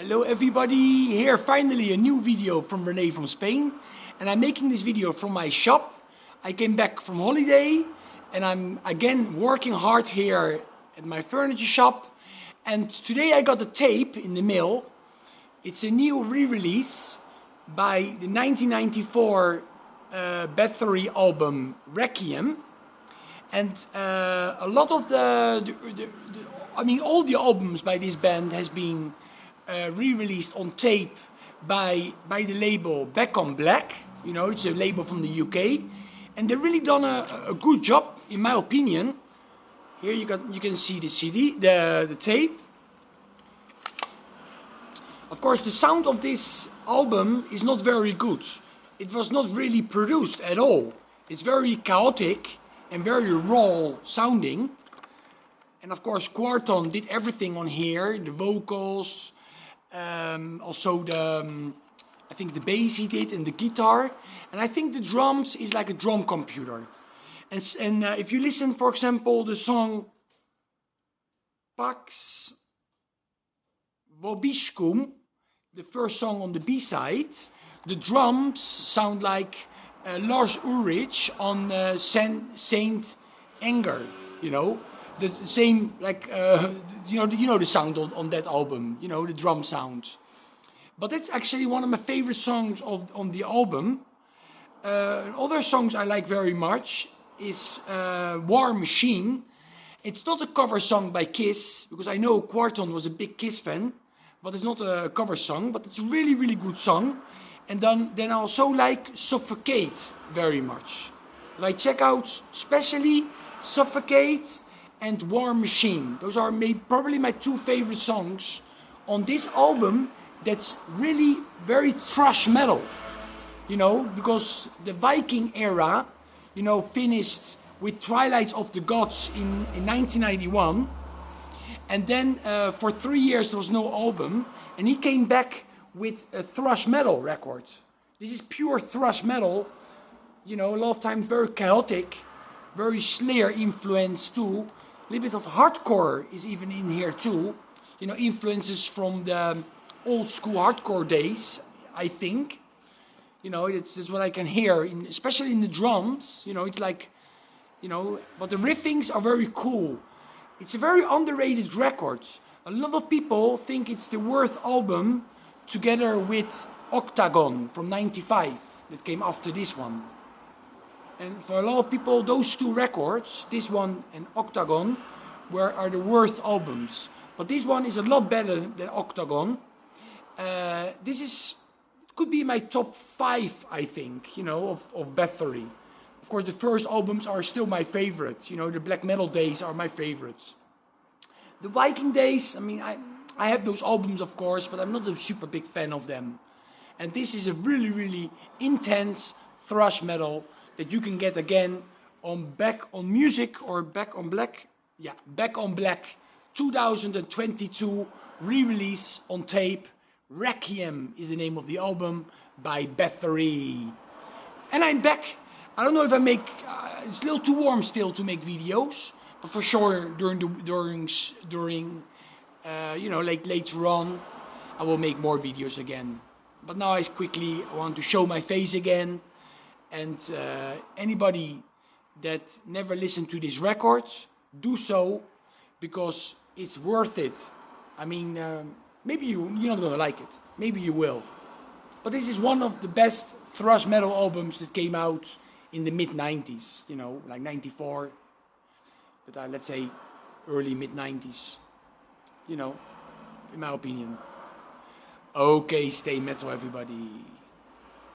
Hello everybody, here finally a new video from Rene from Spain, and I'm making this video from my shop. I came back from holiday and I'm again working hard here at my furniture shop, and today I got a tape in the mail. It's a new re-release by the 1994 Bathory album Requiem, and a lot of all the albums by this band has been re-released on tape by the label Back on Black. You know, it's a label from the UK, and they've really done a good job, in my opinion. Here you can see the CD, the tape. Of course, the sound of this album is not very good. It was not really produced at all. It's very chaotic and very raw sounding. And of course, Quarton did everything on here, the vocals, also I think the bass he did, and the guitar. And I think the drums is like a drum computer. And if you listen, for example, the song Pax Vobiscum, the first song on the B-side, the drums sound like Lars Ulrich on Saint Anger, you know. The same, like, you know the sound on that album, you know, the drum sound. But that's actually one of my favorite songs on the album. Other songs I like very much is War Machine. It's not a cover song by Kiss, because I know Quarton was a big Kiss fan, but it's not a cover song, but it's a really, really good song. And then I also like Suffocate very much. Like, check out especially Suffocate and War Machine. Those are probably my two favorite songs on this album. That's really very thrash metal, you know, because the Viking era, you know, finished with Twilight of the Gods in 1991, and then for 3 years there was no album, and he came back with a thrash metal record. This is pure thrash metal, you know, a lot of times very chaotic, very Slayer influence too. A little bit of hardcore is even in here too. You know, influences from the old school hardcore days, I think. You know, that's what I can hear, especially in the drums. You know, it's like, you know, but the riffings are very cool. It's a very underrated record. A lot of people think it's the worst album, together with Octagon from '95 that came after this one. And for a lot of people, those two records, this one and Octagon, are the worst albums. But this one is a lot better than Octagon. This could be my top 5, I think, you know, of Bathory. Of course, the first albums are still my favorites. You know, the black metal days are my favorites. The Viking days, I mean, I have those albums, of course, but I'm not a super big fan of them. And this is a really, really intense thrash metal that you can get again on Back on Music or Back on Black. Yeah, Back on Black 2022 re-release on tape. Requiem is the name of the album by Bathory. And I'm back. I don't know if I make, it's a little too warm still to make videos, but for sure during you know, like later on, I will make more videos again. But now I want to show my face again. And anybody that never listened to these records, do so, because it's worth it. I mean, maybe you're not gonna like it. Maybe you will. But this is one of the best thrash metal albums that came out in the mid-90s. You know, like '94. But let's say early mid-90s. You know, in my opinion. Okay, stay metal, everybody.